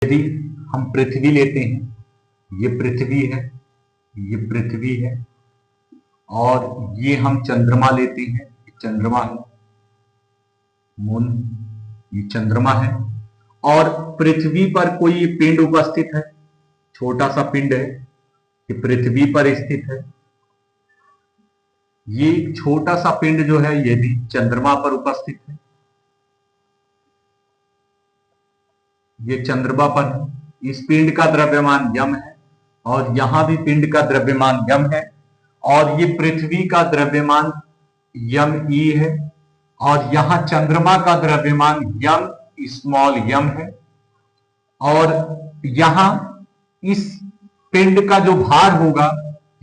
यदि हम पृथ्वी लेते हैं, ये पृथ्वी है, ये पृथ्वी है, और ये हम चंद्रमा लेते हैं, चंद्रमा है, मून, ये चंद्रमा है, और पृथ्वी पर कोई पिंड उपस्थित है, छोटा सा पिंड है, ये पृथ्वी पर स्थित है। ये छोटा सा पिंड जो है ये भी चंद्रमा पर उपस्थित है, ये चंद्रमा पर है। इस पिंड का द्रव्यमान यम है, और यहां भी पिंड का द्रव्यमान यम है, और ये पृथ्वी का द्रव्यमान यम ई है, और यहां चंद्रमा का द्रव्यमान यम स्मॉल यम है, और यहां इस पिंड का जो भार होगा,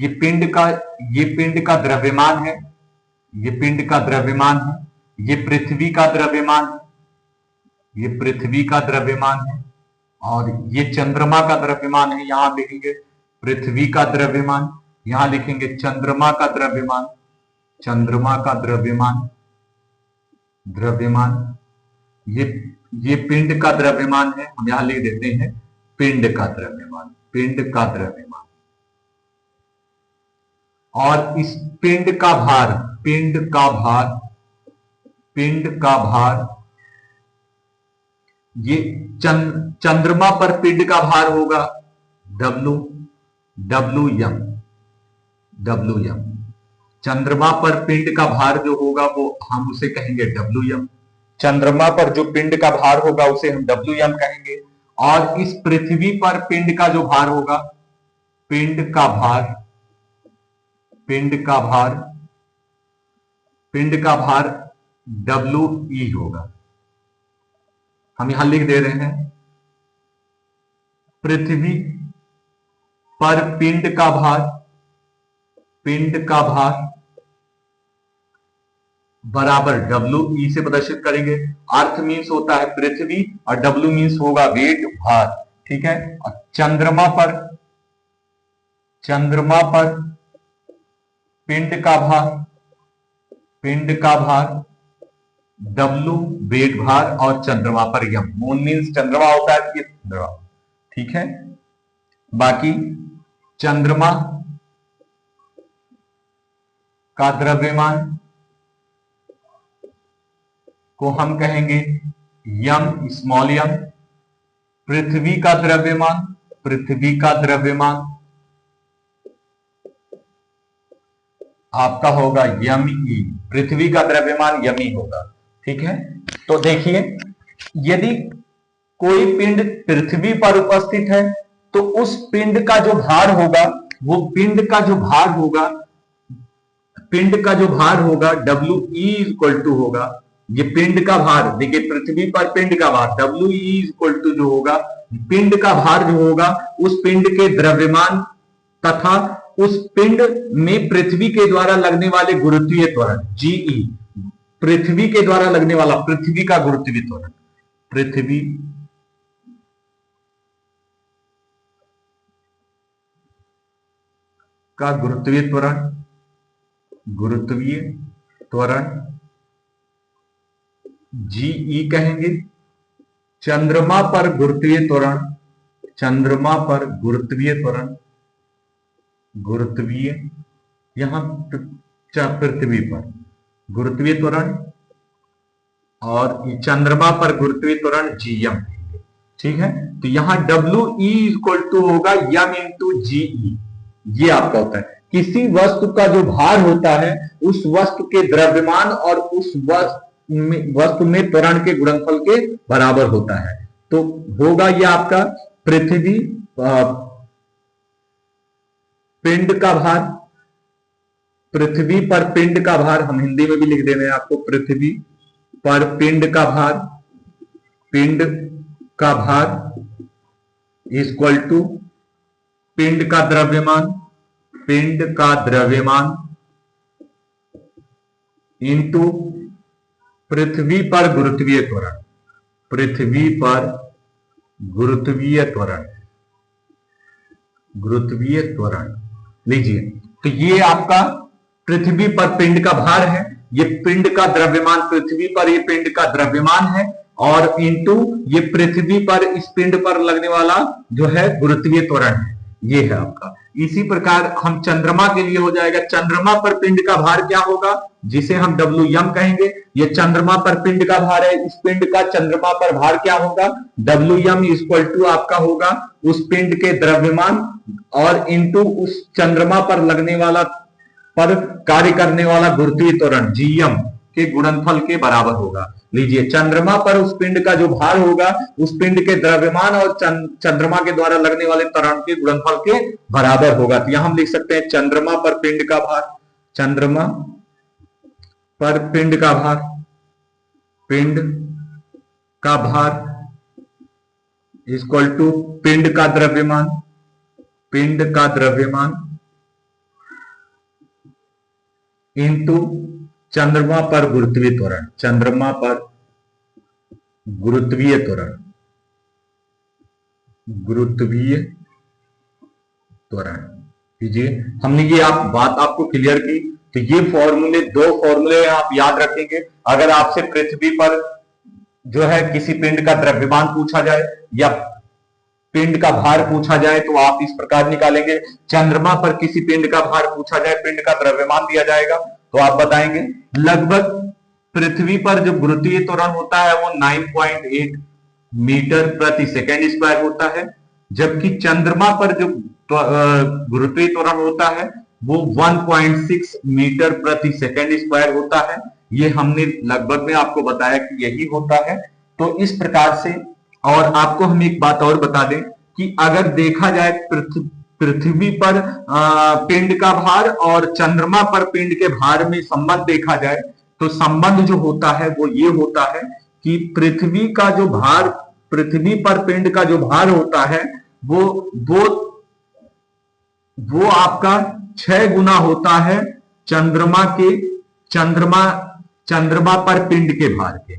ये पिंड का द्रव्यमान है, ये पिंड का द्रव्यमान है, ये पृथ्वी का द्रव्यमान है, ये पृथ्वी का द्रव्यमान है, और ये चंद्रमा का द्रव्यमान है। यहां लिखेंगे पृथ्वी का द्रव्यमान, यहां लिखेंगे चंद्रमा का द्रव्यमान, चंद्रमा का द्रव्यमान, द्रव्यमान, ये पिंड का द्रव्यमान है, हम यहां लिख देते हैं पिंड का द्रव्यमान, पिंड का द्रव्यमान। और इस पिंड का भार, पिंड का भार, पिंड का भार, ये चंद्रमा पर पिंड का भार होगा डब्ल्यू एम। चंद्रमा पर पिंड का भार जो होगा वो हम उसे कहेंगे डब्ल्यू एम। चंद्रमा पर जो पिंड का भार होगा उसे हम डब्ल्यू एम कहेंगे। और इस पृथ्वी पर पिंड का जो भार होगा, पिंड का भार, पिंड का भार, पिंड का भार डब्ल्यू ई होगा। हम यहां लिख दे रहे हैं पृथ्वी पर पिंड का भार, पिंड का भार बराबर डब्ल्यू ई से प्रदर्शित करेंगे। अर्थ मीन्स होता है पृथ्वी और डब्ल्यू मीन्स होगा वेट, भार, ठीक है। और चंद्रमा पर पिंड का भार, पिंड का भार डब्ल्यू वेट भार, और चंद्रमा पर यम, मून मीन्स चंद्रमा होता है, ये चंद्रमा, ठीक है। बाकी चंद्रमा का द्रव्यमान को हम कहेंगे यम स्मॉल यम। पृथ्वी का द्रव्यमान, पृथ्वी का द्रव्यमान आपका होगा यम ई, पृथ्वी का द्रव्यमान यमी होगा, ठीक है। तो देखिए, यदि कोई पिंड पृथ्वी पर उपस्थित है तो उस पिंड का जो भार होगा, वो पिंड का जो भार होगा, पिंड का जो भार होगा डब्ल्यू ई इक्वल टू होगा, ये पिंड का भार, देखिए पृथ्वी पर पिंड का भार डब्ल्यू ई इक्वल टू जो होगा, पिंड का भार जो होगा उस पिंड के द्रव्यमान तथा उस पिंड में पृथ्वी के द्वारा लगने वाले गुरुत्वीय त्वरण जीई, पृथ्वी के द्वारा लगने वाला पृथ्वी का गुरुत्वीय त्वरण, पृथ्वी का गुरुत्वीय त्वरण, गुरुत्वीय त्वरण जीई कहेंगे। चंद्रमा पर गुरुत्वीय त्वरण, चंद्रमा पर गुरुत्वीय त्वरण, गुरुत्वीय, यहां पृथ्वी पर गुरुत्वीय त्वरण, और चंद्रमा पर गुरुत्वीय त्वरण जीएम, ठीक है। तो यहां डब्ल्यू ई इक्वल टू होगा यम इंटू जीई, ये आपका होता है। किसी वस्तु का जो भार होता है उस वस्तु के द्रव्यमान और उस वस्तु में त्वरण के गुणनफल के बराबर होता है। तो होगा यह आपका पृथ्वी पिंड का भार, पृथ्वी पर पिंड का भार, हम हिंदी में भी लिख दे रहे हैं आपको, पृथ्वी पर पिंड का भार, पिंड का भार इक्वल टू पिंड का द्रव्यमान, पिंड का द्रव्यमान इंटू पृथ्वी पर गुरुत्वीय त्वरण, पृथ्वी पर गुरुत्वीय त्वरण, गुरुत्वीय त्वरण लीजिए। तो ये आपका पृथ्वी पर पिंड का भार है, ये पिंड का द्रव्यमान, पृथ्वी पर ये पिंड का द्रव्यमान है, और इंटू ये पृथ्वी पर इस पिंड पर लगने वाला जो है गुरुत्वीय त्वरण है, ये है आपका। इसी प्रकार हम चंद्रमा के लिए हो जाएगा, चंद्रमा पर पिंड का भार क्या होगा, जिसे हम WM कहेंगे। ये चंद्रमा पर पिंड का भार है, इस पिंड का चंद्रमा पर भार क्या होगा, WM इक्वल टू आपका होगा उस पिंड के द्रव्यमान और इंटू उस चंद्रमा पर लगने वाला, पर कार्य करने वाला गुरुत्वीय त्वरण GM के गुणनफल के बराबर होगा। लीजिए, चंद्रमा पर उस पिंड का जो भार होगा उस पिंड के द्रव्यमान और चंद्रमा के द्वारा लगने वाले त्वरण के गुणनफल के बराबर होगा। तो यहां हम लिख सकते हैं चंद्रमा पर पिंड का भार, चंद्रमा पर पिंड का भार, पिंड का भार इक्वल टू पिंड का द्रव्यमान, पिंड का द्रव्यमान इंटू चंद्रमा पर गुरुत्वीय त्वरण, चंद्रमा पर गुरुत्वीय त्वरण, गुरुत्वीय त्वरण। कीजिए, हमने ये बात आपको क्लियर की। तो ये फॉर्मूले, दो फॉर्मूले आप याद रखेंगे। अगर आपसे पृथ्वी पर जो है किसी पिंड का द्रव्यमान पूछा जाए या पिंड का भार पूछा जाए तो आप इस प्रकार निकालेंगे। चंद्रमा पर किसी पिंड का भार पूछा जाए, पिंड का द्रव्यमान दिया जाएगा तो आप बताएंगे लगभग पृथ्वी पर जो गुरुत्वीय त्वरण होता है वो 9.8 मीटर प्रति सेकंड स्क्वायर होता है, जबकि चंद्रमा पर जो गुरुत्वीय त्वरण होता है वो 1.6 मीटर प्रति सेकंड स्क्वायर होता है। ये हमने लगभग में आपको बताया कि यही होता है। तो इस प्रकार से, और आपको हम एक बात और बता दें कि अगर देखा जाए पृथ्वी पर पिंड का भार और चंद्रमा पर पिंड के भार में संबंध देखा जाए तो संबंध जो होता है वो ये होता है कि पृथ्वी का जो भार, पृथ्वी पर पिंड का जो भार होता है वो आपका 6 गुना होता है चंद्रमा पर पिंड के भार के।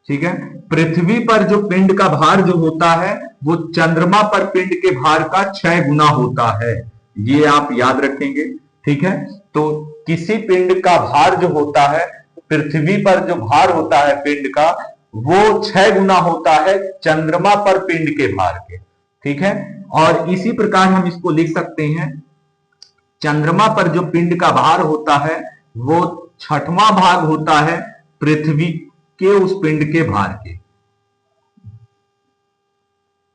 ठीक है, पृथ्वी पर जो पिंड का भार जो होता है वो चंद्रमा पर पिंड के भार का 6 गुना होता है, ये आप याद रखेंगे। ठीक है, तो किसी पिंड का भार जो होता है, पृथ्वी पर जो भार होता है पिंड का, वो 6 गुना होता है चंद्रमा पर पिंड के भार के। ठीक है, और इसी प्रकार हम इसको लिख सकते हैं, चंद्रमा पर जो पिंड का भार होता है वो 6वां भाग होता है पृथ्वी के उस पिंड के भार के।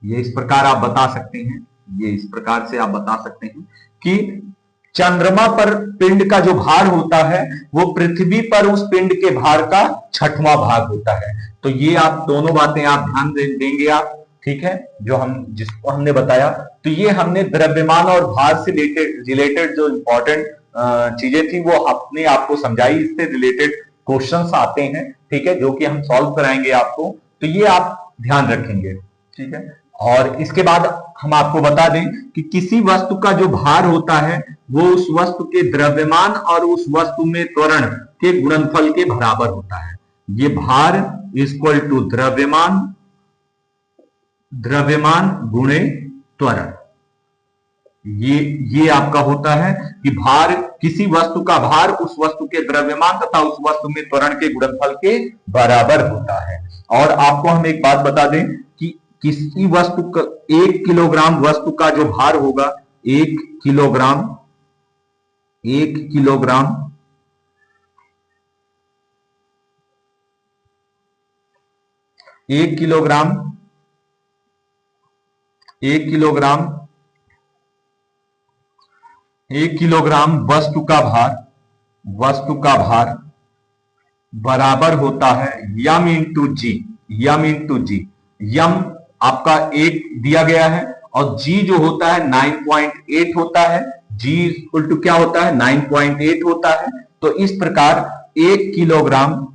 ये इस प्रकार आप बता सकते हैं, ये इस प्रकार से आप बता सकते हैं कि चंद्रमा पर पिंड का जो भार होता है वो पृथ्वी पर उस पिंड के भार का 6वां भाग होता है। तो ये आप दोनों बातें आप ध्यान देंगे आप। ठीक है, जो जिसको हमने बताया, तो ये हमने द्रव्यमान और भार से रिलेटेड जो इंपॉर्टेंट चीजें थी वो अपने आपको समझाई। इससे रिलेटेड क्वेश्चंस आते हैं, ठीक है, जो कि हम सॉल्व कराएंगे आपको, तो ये आप ध्यान रखेंगे। ठीक है, और इसके बाद हम आपको बता दें कि किसी वस्तु का जो भार होता है वो उस वस्तु के द्रव्यमान और उस वस्तु में त्वरण के गुणनफल के बराबर होता है। ये भार इक्वल टू द्रव्यमान गुणे त्वरण, ये आपका होता है कि भार, किसी वस्तु का भार उस वस्तु के द्रव्यमान तथा उस वस्तु में त्वरण के गुणनफल के बराबर होता है। और आपको हम एक बात बता दें कि किसी वस्तु का 1 किलोग्राम वस्तु का जो भार होगा, 1 kilogram 1 kilogram 1 kilogram 1 kilogram 1 kilogram वस्तु का भार बराबर होता है यम इंटू जी। यम आपका 1 दिया गया है और जी जो होता है 9.8 होता है। जी इक्वल टू क्या होता है, 9.8 होता है। तो इस प्रकार 1 किलोग्राम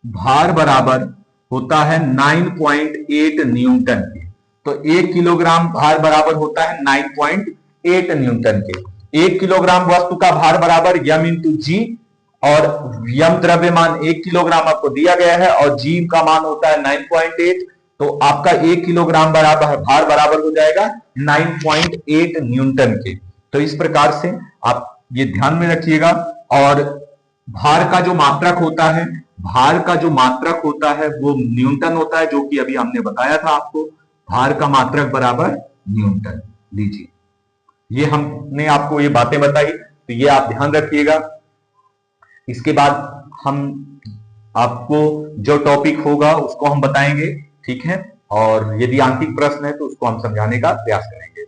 भार बराबर होता है 9.8 न्यूटन के। तो 1 किलोग्राम भार बराबर होता है 9.8 न्यूटन के। 1 किलोग्राम वस्तु का भार बराबर यम इंटू जी, और यम द्रव्यमान 1 किलोग्राम आपको दिया गया है और जी का मान होता है 9.8। तो आपका 1 किलोग्राम बराबर भार बराबर हो जाएगा 9.8 न्यूटन के। तो इस प्रकार से आप ये ध्यान में रखिएगा। और भार का जो मात्रक होता है, भार का जो मात्रक होता है वो न्यूटन होता है, जो कि अभी हमने बताया था आपको, भार का मात्रक बराबर न्यूटन। लीजिए, ये हमने आपको ये बातें बताई, तो ये आप ध्यान रखिएगा। इसके बाद हम आपको जो टॉपिक होगा उसको हम बताएंगे, ठीक है। और यदि आंतरिक प्रश्न है तो उसको हम समझाने का प्रयास करेंगे।